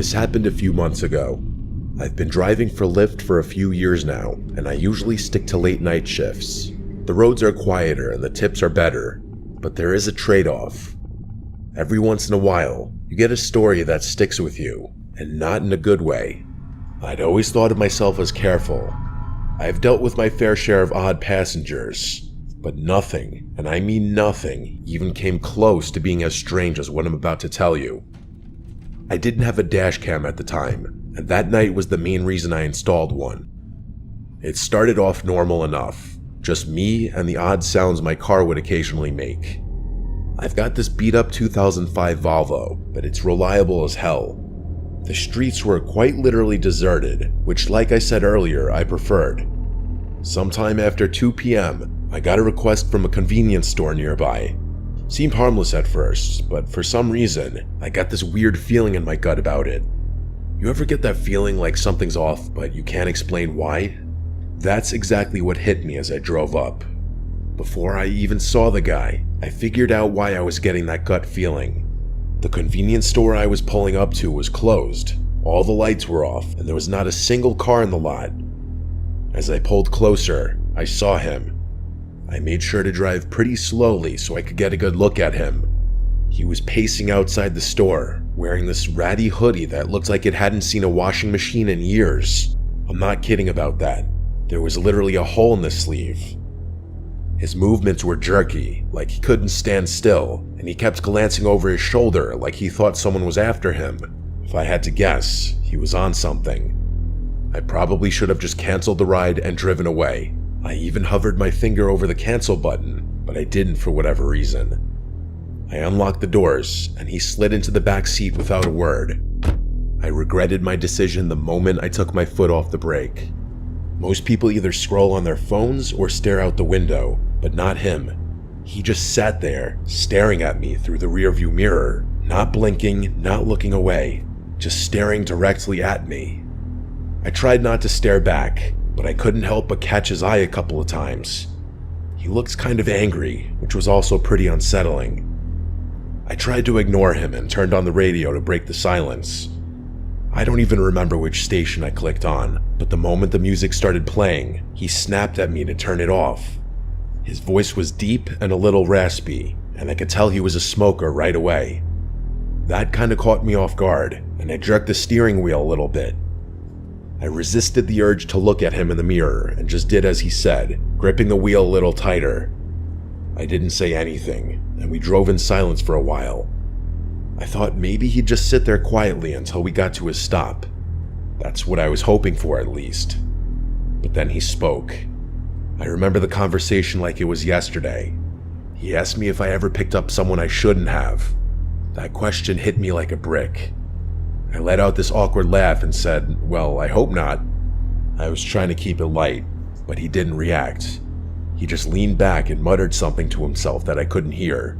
This happened a few months ago. I've been driving for Lyft for a few years now, and I usually stick to late night shifts. The roads are quieter and the tips are better, but there is a trade-off. Every once in a while, you get a story that sticks with you, and not in a good way. I'd always thought of myself as careful. I've dealt with my fair share of odd passengers, but nothing, and I mean nothing, even came close to being as strange as what I'm about to tell you. I didn't have a dash cam at the time, and that night was the main reason I installed one. It started off normal enough, just me and the odd sounds my car would occasionally make. I've got this beat-up 2005 Volvo, but it's reliable as hell. The streets were quite literally deserted, which, like I said earlier, I preferred. Sometime after 2 p.m., I got a request from a convenience store nearby. Seemed harmless at first, but for some reason, I got this weird feeling in my gut about it. You ever get that feeling like something's off, but you can't explain why? That's exactly what hit me as I drove up. Before I even saw the guy, I figured out why I was getting that gut feeling. The convenience store I was pulling up to was closed. All the lights were off, and there was not a single car in the lot. As I pulled closer, I saw him. I made sure to drive pretty slowly so I could get a good look at him. He was pacing outside the store, wearing this ratty hoodie that looked like it hadn't seen a washing machine in years. I'm not kidding about that. There was literally a hole in the sleeve. His movements were jerky, like he couldn't stand still, and he kept glancing over his shoulder like he thought someone was after him. If I had to guess, he was on something. I probably should have just canceled the ride and driven away. I even hovered my finger over the cancel button, but I didn't for whatever reason. I unlocked the doors, and he slid into the back seat without a word. I regretted my decision the moment I took my foot off the brake. Most people either scroll on their phones or stare out the window, but not him. He just sat there, staring at me through the rearview mirror, not blinking, not looking away, just staring directly at me. I tried not to stare back, but I couldn't help but catch his eye a couple of times. He looked kind of angry, which was also pretty unsettling. I tried to ignore him and turned on the radio to break the silence. I don't even remember which station I clicked on, but the moment the music started playing, he snapped at me to turn it off. His voice was deep and a little raspy, and I could tell he was a smoker right away. That kind of caught me off guard, and I jerked the steering wheel a little bit. I resisted the urge to look at him in the mirror and just did as he said, gripping the wheel a little tighter. I didn't say anything, and we drove in silence for a while. I thought maybe he'd just sit there quietly until we got to his stop. That's what I was hoping for, at least. But then he spoke. I remember the conversation like it was yesterday. He asked me if I ever picked up someone I shouldn't have. That question hit me like a brick. I let out this awkward laugh and said, "Well, I hope not." I was trying to keep it light, but he didn't react. He just leaned back and muttered something to himself that I couldn't hear.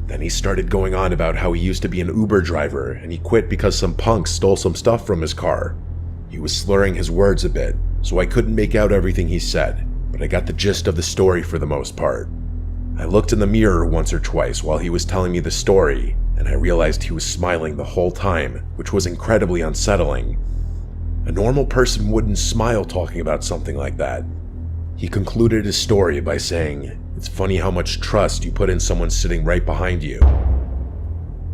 Then he started going on about how he used to be an Uber driver and he quit because some punks stole some stuff from his car. He was slurring his words a bit, so I couldn't make out everything he said, but I got the gist of the story for the most part. I looked in the mirror once or twice while he was telling me the story, and I realized he was smiling the whole time, which was incredibly unsettling. A normal person wouldn't smile talking about something like that. He concluded his story by saying, "It's funny how much trust you put in someone sitting right behind you."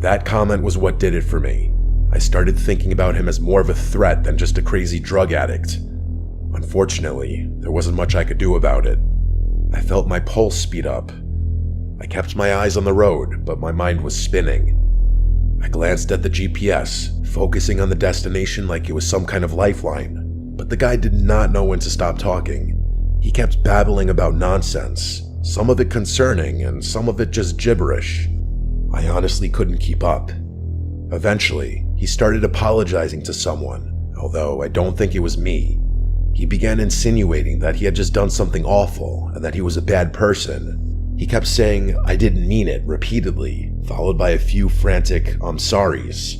That comment was what did it for me. I started thinking about him as more of a threat than just a crazy drug addict. Unfortunately, there wasn't much I could do about it. I felt my pulse speed up. I kept my eyes on the road, but my mind was spinning. I glanced at the GPS, focusing on the destination like it was some kind of lifeline, but the guy did not know when to stop talking. He kept babbling about nonsense, some of it concerning and some of it just gibberish. I honestly couldn't keep up. Eventually, he started apologizing to someone, although I don't think it was me. He began insinuating that he had just done something awful and that he was a bad person. He kept saying, "I didn't mean it," repeatedly, followed by a few frantic "I'm sorries."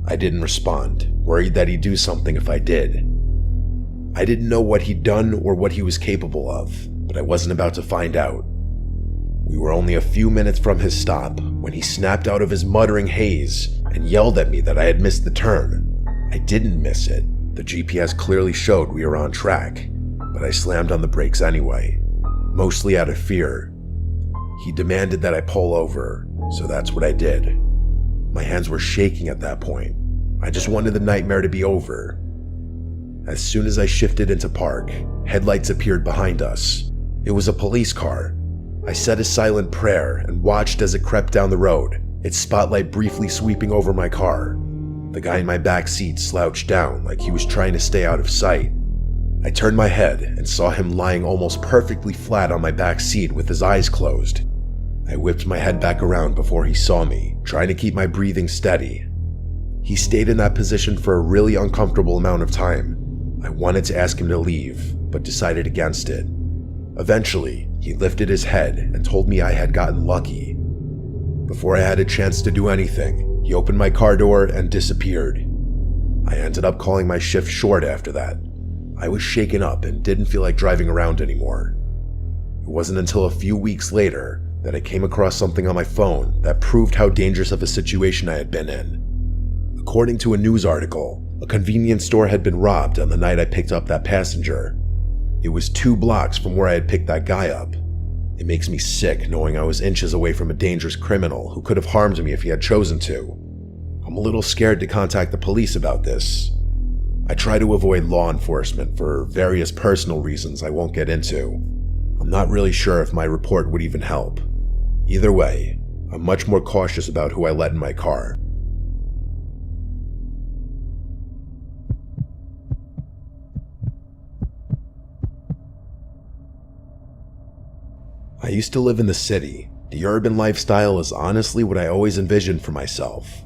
I didn't respond, worried that he'd do something if I did. I didn't know what he'd done or what he was capable of, but I wasn't about to find out. We were only a few minutes from his stop when he snapped out of his muttering haze and yelled at me that I had missed the turn. I didn't miss it. The GPS clearly showed we were on track, but I slammed on the brakes anyway, mostly out of fear. He demanded that I pull over, so that's what I did. My hands were shaking at that point. I just wanted the nightmare to be over. As soon as I shifted into park, headlights appeared behind us. It was a police car. I said a silent prayer and watched as it crept down the road, its spotlight briefly sweeping over my car. The guy in my back seat slouched down like he was trying to stay out of sight. I turned my head and saw him lying almost perfectly flat on my back seat with his eyes closed. I whipped my head back around before he saw me, trying to keep my breathing steady. He stayed in that position for a really uncomfortable amount of time. I wanted to ask him to leave, but decided against it. Eventually, he lifted his head and told me I had gotten lucky. Before I had a chance to do anything, he opened my car door and disappeared. I ended up calling my shift short after that. I was shaken up and didn't feel like driving around anymore. It wasn't until a few weeks later that I came across something on my phone that proved how dangerous of a situation I had been in. According to a news article, a convenience store had been robbed on the night I picked up that passenger. It was 2 blocks from where I had picked that guy up. It makes me sick knowing I was inches away from a dangerous criminal who could have harmed me if he had chosen to. I'm a little scared to contact the police about this. I try to avoid law enforcement for various personal reasons I won't get into. I'm not really sure if my report would even help. Either way, I'm much more cautious about who I let in my car. I used to live in the city. The urban lifestyle is honestly what I always envisioned for myself.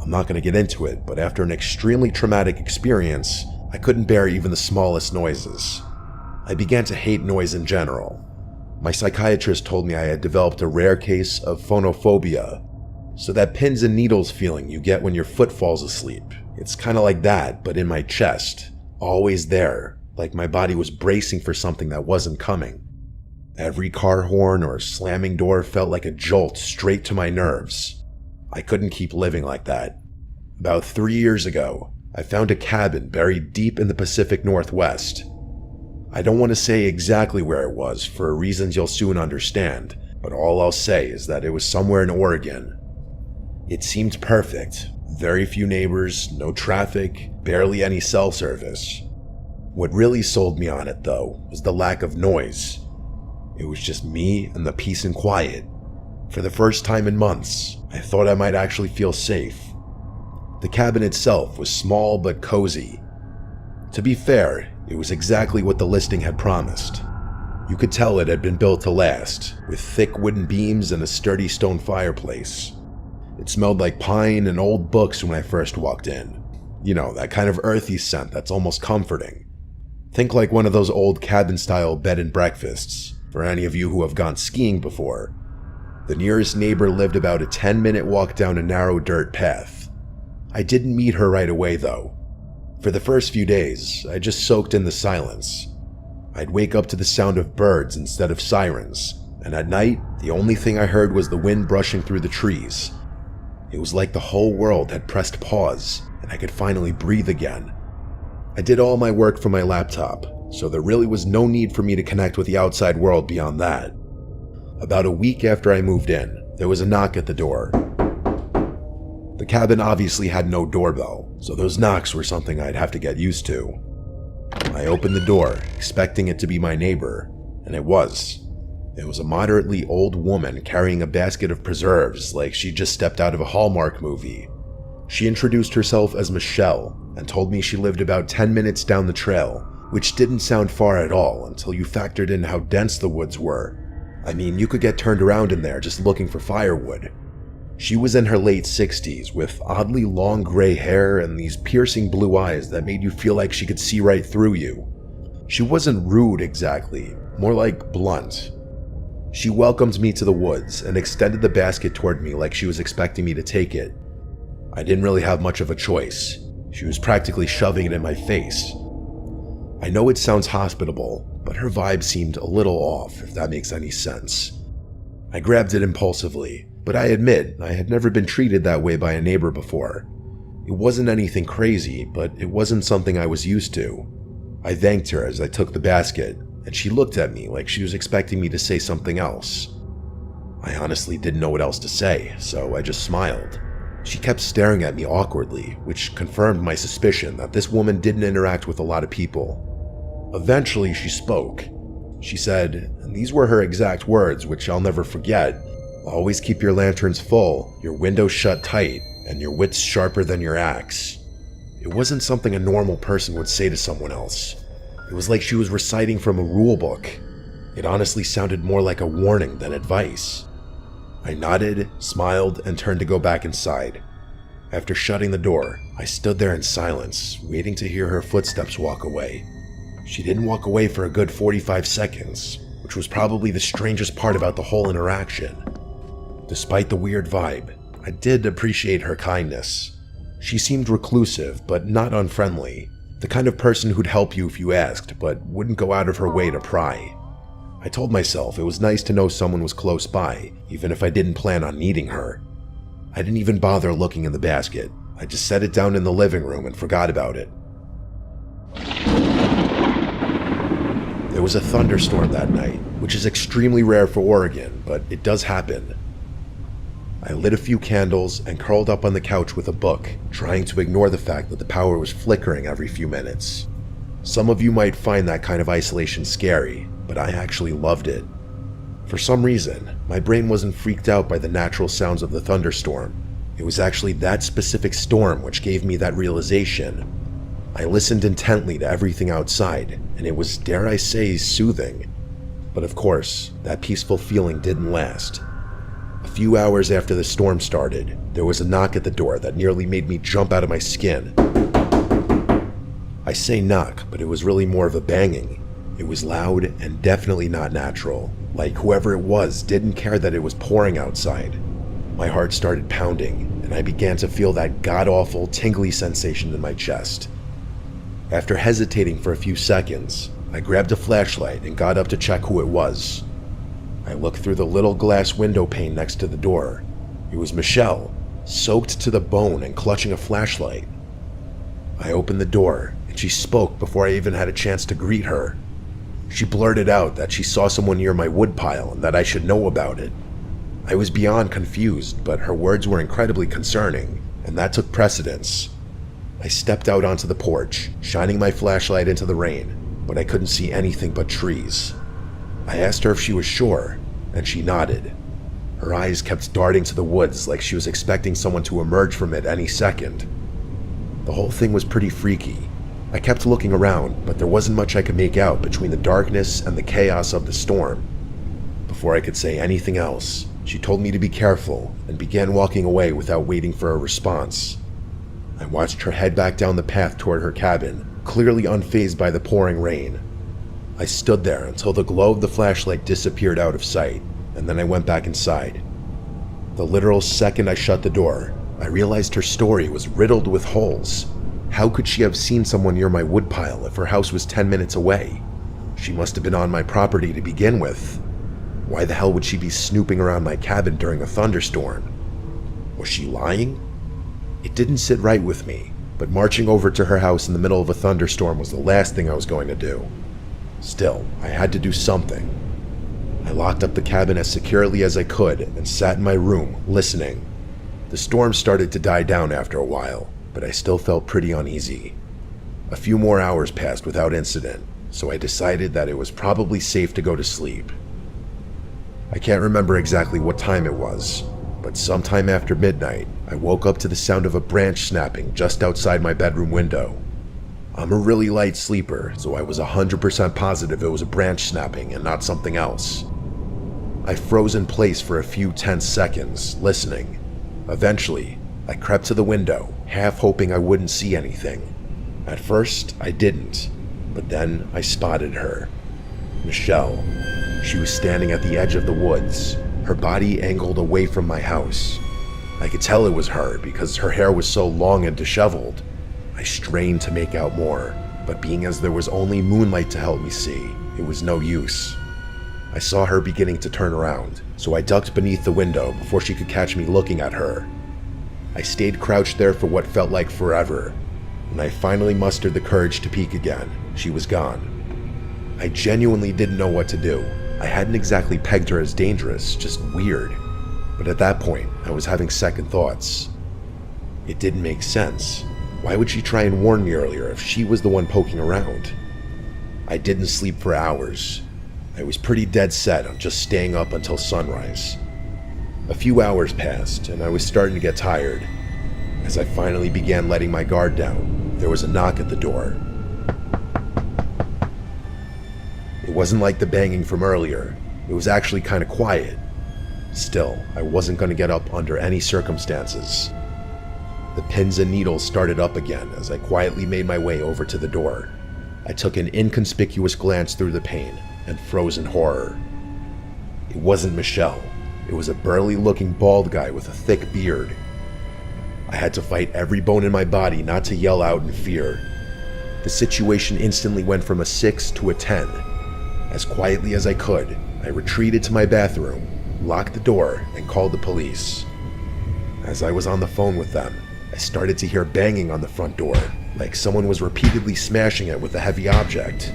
I'm not going to get into it, but after an extremely traumatic experience, I couldn't bear even the smallest noises. I began to hate noise in general. My psychiatrist told me I had developed a rare case of phonophobia, so that pins and needles feeling you get when your foot falls asleep. It's kind of like that, but in my chest, always there, like my body was bracing for something that wasn't coming. Every car horn or slamming door felt like a jolt straight to my nerves. I couldn't keep living like that. About 3 years ago, I found a cabin buried deep in the Pacific Northwest. I don't want to say exactly where it was for reasons you'll soon understand, but all I'll say is that it was somewhere in Oregon. It seemed perfect. Very few neighbors, no traffic, barely any cell service. What really sold me on it, though, was the lack of noise. It was just me and the peace and quiet. For the first time in months, I thought I might actually feel safe. The cabin itself was small but cozy. To be fair, it was exactly what the listing had promised. You could tell it had been built to last, with thick wooden beams and a sturdy stone fireplace. It smelled like pine and old books when I first walked in. You know, that kind of earthy scent that's almost comforting. Think like one of those old cabin-style bed and breakfasts. For any of you who have gone skiing before, the nearest neighbor lived about a 10-minute walk down a narrow dirt path. I didn't meet her right away though. For the first few days, I just soaked in the silence. I'd wake up to the sound of birds instead of sirens, and at night, the only thing I heard was the wind brushing through the trees. It was like the whole world had pressed pause, and I could finally breathe again. I did all my work from my laptop, so there really was no need for me to connect with the outside world beyond that. About a week after I moved in, there was a knock at the door. The cabin obviously had no doorbell, so those knocks were something I'd have to get used to. I opened the door, expecting it to be my neighbor, and it was. It was a moderately old woman carrying a basket of preserves like she just stepped out of a Hallmark movie. She introduced herself as Michelle and told me she lived about 10 minutes down the trail, which didn't sound far at all until you factored in how dense the woods were. I mean, you could get turned around in there just looking for firewood. She was in her late 60s with oddly long gray hair and these piercing blue eyes that made you feel like she could see right through you. She wasn't rude exactly, more like blunt. She welcomed me to the woods and extended the basket toward me like she was expecting me to take it. I didn't really have much of a choice. She was practically shoving it in my face. I know it sounds hospitable, but her vibe seemed a little off, if that makes any sense. I grabbed it impulsively, But I admit, I had never been treated that way by a neighbor before. It wasn't anything crazy, but it wasn't something I was used to. I thanked her as I took the basket, and she looked at me like she was expecting me to say something else. I honestly didn't know what else to say, so I just smiled. She kept staring at me awkwardly, which confirmed my suspicion that this woman didn't interact with a lot of people. Eventually, she spoke. She said, and these were her exact words, which I'll never forget, "Always keep your lanterns full, your windows shut tight, and your wits sharper than your axe." It wasn't something a normal person would say to someone else. It was like she was reciting from a rule book. It honestly sounded more like a warning than advice. I nodded, smiled, and turned to go back inside. After shutting the door, I stood there in silence, waiting to hear her footsteps walk away. She didn't walk away for a good 45 seconds, which was probably the strangest part about the whole interaction. Despite the weird vibe, I did appreciate her kindness. She seemed reclusive, but not unfriendly. The kind of person who'd help you if you asked, but wouldn't go out of her way to pry. I told myself it was nice to know someone was close by, even if I didn't plan on needing her. I didn't even bother looking in the basket. I just set it down in the living room and forgot about it. There was a thunderstorm that night, which is extremely rare for Oregon, but it does happen. I lit a few candles and curled up on the couch with a book, trying to ignore the fact that the power was flickering every few minutes. Some of you might find that kind of isolation scary, but I actually loved it. For some reason, my brain wasn't freaked out by the natural sounds of the thunderstorm. It was actually that specific storm which gave me that realization. I listened intently to everything outside, and it was, dare I say, soothing. But of course, that peaceful feeling didn't last. A few hours after the storm started, there was a knock at the door that nearly made me jump out of my skin. I say knock, but it was really more of a banging. It was loud and definitely not natural, like whoever it was didn't care that it was pouring outside. My heart started pounding, and I began to feel that god-awful tingly sensation in my chest. After hesitating for a few seconds, I grabbed a flashlight and got up to check who it was. I looked through the little glass window pane next to the door. It was Michelle, soaked to the bone and clutching a flashlight. I opened the door, and she spoke before I even had a chance to greet her. She blurted out that she saw someone near my woodpile and that I should know about it. I was beyond confused, but her words were incredibly concerning, and that took precedence. I stepped out onto the porch, shining my flashlight into the rain, but I couldn't see anything but trees. I asked her if she was sure, and she nodded. Her eyes kept darting to the woods like she was expecting someone to emerge from it any second. The whole thing was pretty freaky. I kept looking around, but there wasn't much I could make out between the darkness and the chaos of the storm. Before I could say anything else, she told me to be careful and began walking away without waiting for a response. I watched her head back down the path toward her cabin, clearly unfazed by the pouring rain. I stood there until the glow of the flashlight disappeared out of sight, and then I went back inside. The literal second I shut the door, I realized her story was riddled with holes. How could she have seen someone near my woodpile if her house was 10 minutes away? She must have been on my property to begin with. Why the hell would she be snooping around my cabin during a thunderstorm? Was she lying? It didn't sit right with me, but marching over to her house in the middle of a thunderstorm was the last thing I was going to do. Still, I had to do something. I locked up the cabin as securely as I could and sat in my room, listening. The storm started to die down after a while, but I still felt pretty uneasy. A few more hours passed without incident, so I decided that it was probably safe to go to sleep. I can't remember exactly what time it was, but sometime after midnight, I woke up to the sound of a branch snapping just outside my bedroom window. I'm a really light sleeper, so I was 100% positive it was a branch snapping and not something else. I froze in place for a few tense seconds, listening. Eventually, I crept to the window, half hoping I wouldn't see anything. At first, I didn't, but then I spotted her. Michelle. She was standing at the edge of the woods, her body angled away from my house. I could tell it was her because her hair was so long and disheveled. I strained to make out more, but being as there was only moonlight to help me see, it was no use. I saw her beginning to turn around, so I ducked beneath the window before she could catch me looking at her. I stayed crouched there for what felt like forever. When I finally mustered the courage to peek again, she was gone. I genuinely didn't know what to do. I hadn't exactly pegged her as dangerous, just weird. But at that point, I was having second thoughts. It didn't make sense. Why would she try and warn me earlier if she was the one poking around? I didn't sleep for hours. I was pretty dead set on just staying up until sunrise. A few hours passed, and I was starting to get tired. As I finally began letting my guard down, there was a knock at the door. It wasn't like the banging from earlier. It was actually kind of quiet. Still, I wasn't going to get up under any circumstances. The pins and needles started up again as I quietly made my way over to the door. I took an inconspicuous glance through the pane and froze in horror. It wasn't Michelle. It was a burly-looking bald guy with a thick beard. I had to fight every bone in my body not to yell out in fear. The situation instantly went from a 6 to a 10. As quietly as I could, I retreated to my bathroom, locked the door, and called the police. As I was on the phone with them, I started to hear banging on the front door, like someone was repeatedly smashing it with a heavy object.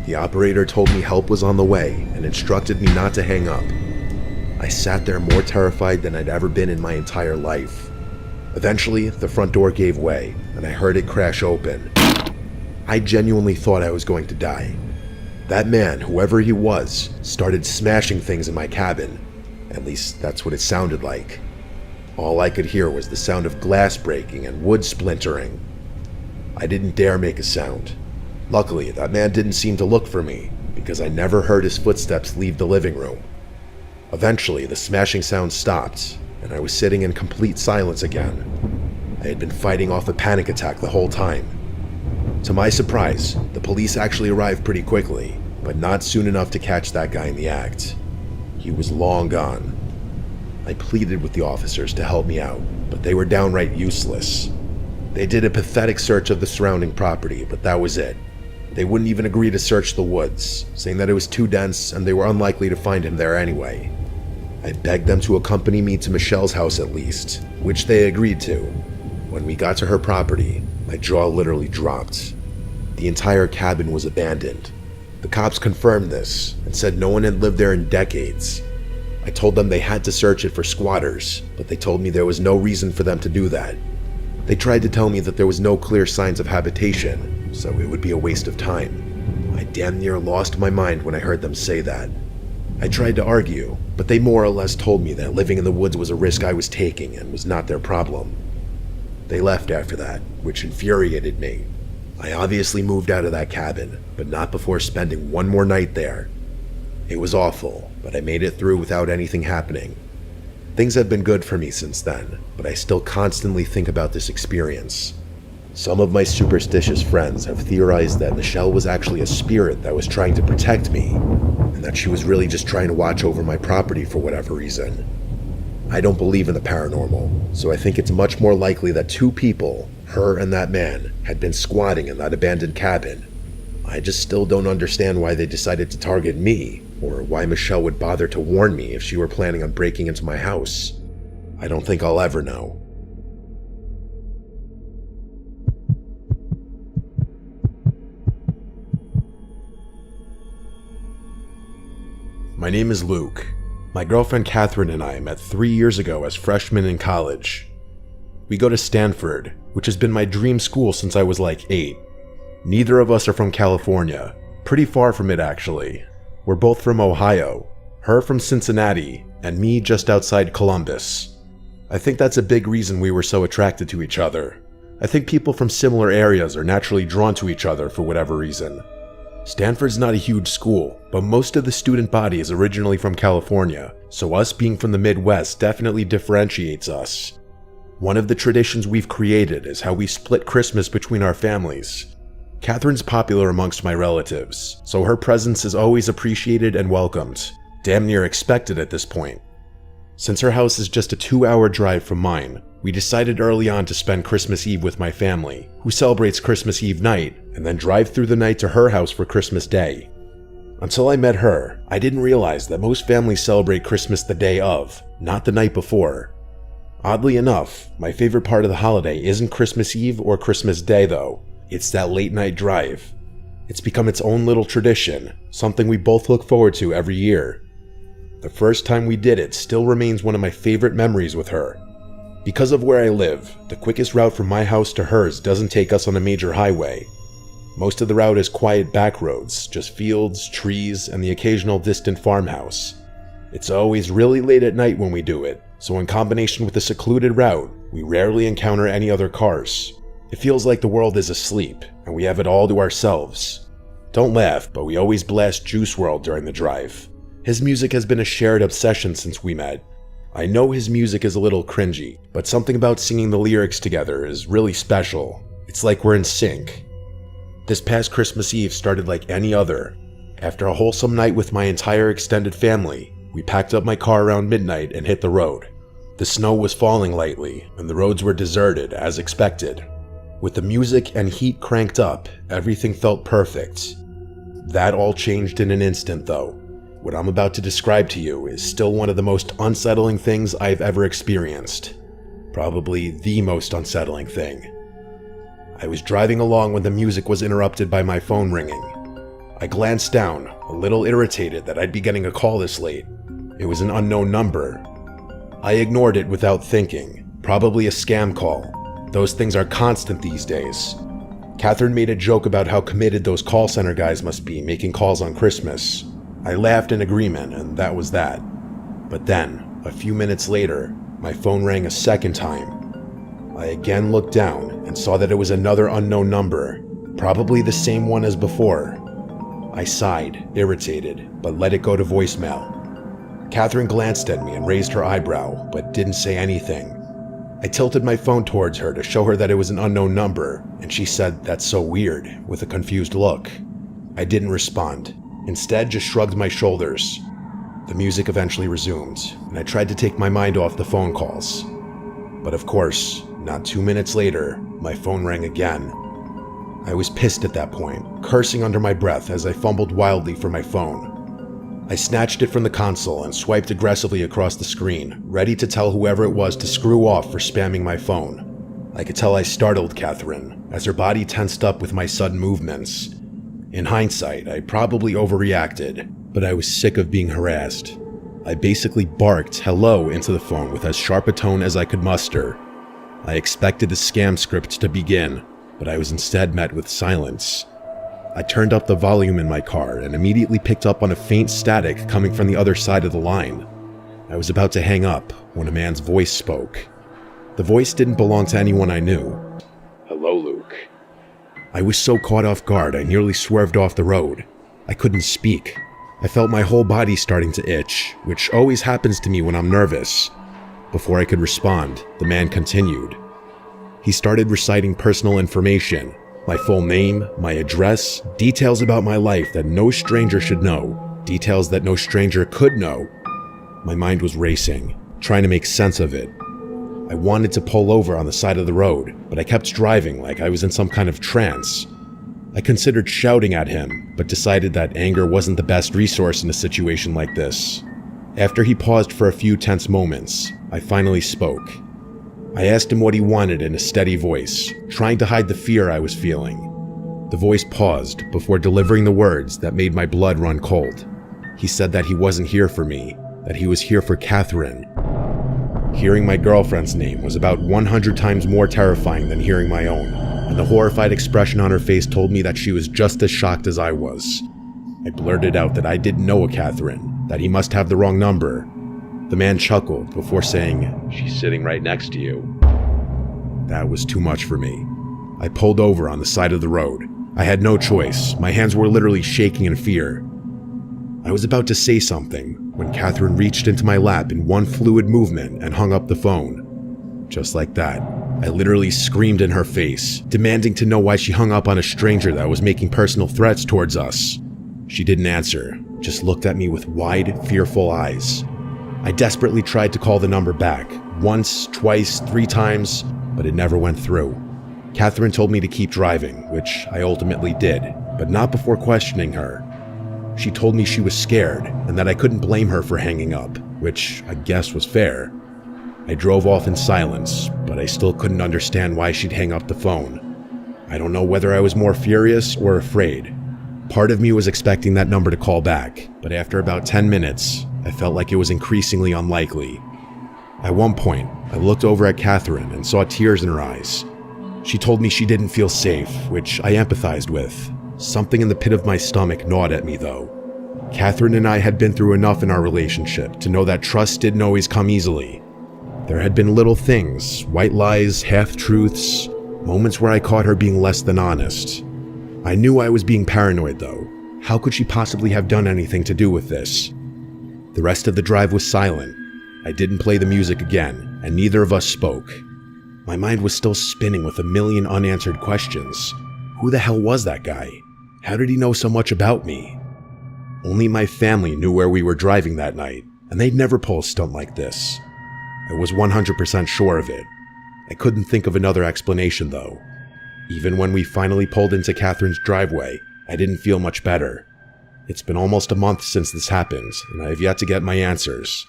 The operator told me help was on the way and instructed me not to hang up. I sat there more terrified than I'd ever been in my entire life. Eventually, the front door gave way, and I heard it crash open. I genuinely thought I was going to die. That man, whoever he was, started smashing things in my cabin. At least that's what it sounded like. All I could hear was the sound of glass breaking and wood splintering. I didn't dare make a sound. Luckily, that man didn't seem to look for me, because I never heard his footsteps leave the living room. Eventually, the smashing sound stopped, and I was sitting in complete silence again. I had been fighting off a panic attack the whole time. To my surprise, the police actually arrived pretty quickly, but not soon enough to catch that guy in the act. He was long gone. I pleaded with the officers to help me out, but they were downright useless. They did a pathetic search of the surrounding property, but that was it. They wouldn't even agree to search the woods, saying that it was too dense and they were unlikely to find him there anyway. I begged them to accompany me to Michelle's house at least, which they agreed to. When we got to her property, my jaw literally dropped. The entire cabin was abandoned. The cops confirmed this and said no one had lived there in decades. I told them they had to search it for squatters, but they told me there was no reason for them to do that. They tried to tell me that there was no clear signs of habitation, so it would be a waste of time. I damn near lost my mind when I heard them say that. I tried to argue, but they more or less told me that living in the woods was a risk I was taking and was not their problem. They left after that, which infuriated me. I obviously moved out of that cabin, but not before spending one more night there. It was awful, but I made it through without anything happening. Things have been good for me since then, but I still constantly think about this experience. Some of my superstitious friends have theorized that Michelle was actually a spirit that was trying to protect me, and that she was really just trying to watch over my property for whatever reason. I don't believe in the paranormal, so I think it's much more likely that two people, her and that man, had been squatting in that abandoned cabin. I just still don't understand why they decided to target me, or why Michelle would bother to warn me if she were planning on breaking into my house. I don't think I'll ever know. My name is Luke. My girlfriend Catherine and I met 3 years ago as freshmen in college. We go to Stanford, which has been my dream school since I was like 8. Neither of us are from California. Pretty far from it, actually. We're both from Ohio, her from Cincinnati, and me just outside Columbus. I think that's a big reason we were so attracted to each other. I think people from similar areas are naturally drawn to each other for whatever reason. Stanford's not a huge school, but most of the student body is originally from California, so us being from the Midwest definitely differentiates us. One of the traditions we've created is how we split Christmas between our families. Catherine's popular amongst my relatives, so her presence is always appreciated and welcomed, damn near expected at this point. Since her house is just a 2-hour drive from mine, we decided early on to spend Christmas Eve with my family, who celebrates Christmas Eve night, and then drive through the night to her house for Christmas Day. Until I met her, I didn't realize that most families celebrate Christmas the day of, not the night before. Oddly enough, my favorite part of the holiday isn't Christmas Eve or Christmas Day though. It's that late night drive. It's become its own little tradition, something we both look forward to every year. The first time we did it still remains one of my favorite memories with her. Because of where I live, the quickest route from my house to hers doesn't take us on a major highway. Most of the route is quiet back roads, just fields, trees, and the occasional distant farmhouse. It's always really late at night when we do it, so in combination with the secluded route, we rarely encounter any other cars. It feels like the world is asleep, and we have it all to ourselves. Don't laugh, but we always blast Juice WRLD during the drive. His music has been a shared obsession since we met. I know his music is a little cringy, but something about singing the lyrics together is really special. It's like we're in sync. This past Christmas Eve started like any other. After a wholesome night with my entire extended family, we packed up my car around midnight and hit the road. The snow was falling lightly, and the roads were deserted as expected. With the music and heat cranked up, everything felt perfect. That all changed in an instant though. What I'm about to describe to you is still one of the most unsettling things I've ever experienced. Probably the most unsettling thing. I was driving along when the music was interrupted by my phone ringing. I glanced down, a little irritated that I'd be getting a call this late. It was an unknown number. I ignored it without thinking. Probably a scam call. Those things are constant these days. Catherine made a joke about how committed those call center guys must be making calls on Christmas. I laughed in agreement, and that was that. But then, a few minutes later, my phone rang a second time. I again looked down and saw that it was another unknown number, probably the same one as before. I sighed, irritated, but let it go to voicemail. Catherine glanced at me and raised her eyebrow, but didn't say anything. I tilted my phone towards her to show her that it was an unknown number, and she said, "That's so weird," with a confused look. I didn't respond. Instead, just shrugged my shoulders. The music eventually resumed, and I tried to take my mind off the phone calls. But of course, not 2 minutes later, my phone rang again. I was pissed at that point, cursing under my breath as I fumbled wildly for my phone. I snatched it from the console and swiped aggressively across the screen, ready to tell whoever it was to screw off for spamming my phone. I could tell I startled Catherine, as her body tensed up with my sudden movements. In hindsight, I probably overreacted, but I was sick of being harassed. I basically barked hello into the phone with as sharp a tone as I could muster. I expected the scam script to begin, but I was instead met with silence. I turned up the volume in my car and immediately picked up on a faint static coming from the other side of the line. I was about to hang up when a man's voice spoke. The voice didn't belong to anyone I knew. "Hello, Luke." I was so caught off guard I nearly swerved off the road. I couldn't speak. I felt my whole body starting to itch, which always happens to me when I'm nervous. Before I could respond, the man continued. He started reciting personal information, my full name, my address, details about my life that no stranger should know, details that no stranger could know. My mind was racing, trying to make sense of it. I wanted to pull over on the side of the road, but I kept driving like I was in some kind of trance. I considered shouting at him, but decided that anger wasn't the best resource in a situation like this. After he paused for a few tense moments, I finally spoke. I asked him what he wanted in a steady voice, trying to hide the fear I was feeling. The voice paused before delivering the words that made my blood run cold. He said that he wasn't here for me, that he was here for Catherine. Hearing my girlfriend's name was about 100 times more terrifying than hearing my own, and the horrified expression on her face told me that she was just as shocked as I was. I blurted out that I didn't know a Catherine, that he must have the wrong number. The man chuckled before saying, "She's sitting right next to you." That was too much for me. I pulled over on the side of the road. I had no choice. My hands were literally shaking in fear. I was about to say something when Catherine reached into my lap in one fluid movement and hung up the phone. Just like that, I literally screamed in her face, demanding to know why she hung up on a stranger that was making personal threats towards us. She didn't answer, just looked at me with wide, fearful eyes. I desperately tried to call the number back, once, twice, 3 times, but it never went through. Catherine told me to keep driving, which I ultimately did, but not before questioning her. She told me she was scared and that I couldn't blame her for hanging up, which I guess was fair. I drove off in silence, but I still couldn't understand why she'd hang up the phone. I don't know whether I was more furious or afraid. Part of me was expecting that number to call back, but after about 10 minutes, I felt like it was increasingly unlikely. At one point, I looked over at Catherine and saw tears in her eyes. She told me she didn't feel safe, which I empathized with. Something in the pit of my stomach gnawed at me, though. Catherine and I had been through enough in our relationship to know that trust didn't always come easily. There had been little things, white lies, half-truths, moments where I caught her being less than honest. I knew I was being paranoid, though. How could she possibly have done anything to do with this? The rest of the drive was silent. I didn't play the music again, and neither of us spoke. My mind was still spinning with a million unanswered questions. Who the hell was that guy? How did he know so much about me? Only my family knew where we were driving that night, and they'd never pull a stunt like this. I was 100% sure of it. I couldn't think of another explanation, though. Even when we finally pulled into Catherine's driveway, I didn't feel much better. It's been almost a month since this happened, and I have yet to get my answers.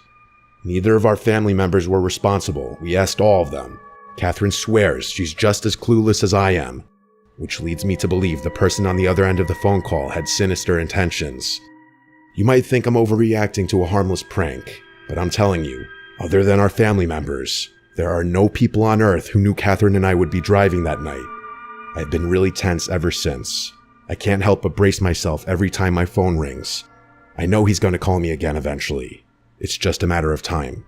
Neither of our family members were responsible. We asked all of them. Catherine swears she's just as clueless as I am, which leads me to believe the person on the other end of the phone call had sinister intentions. You might think I'm overreacting to a harmless prank, but I'm telling you, other than our family members, there are no people on earth who knew Catherine and I would be driving that night. I've been really tense ever since. I can't help but brace myself every time my phone rings. I know he's going to call me again eventually. It's just a matter of time.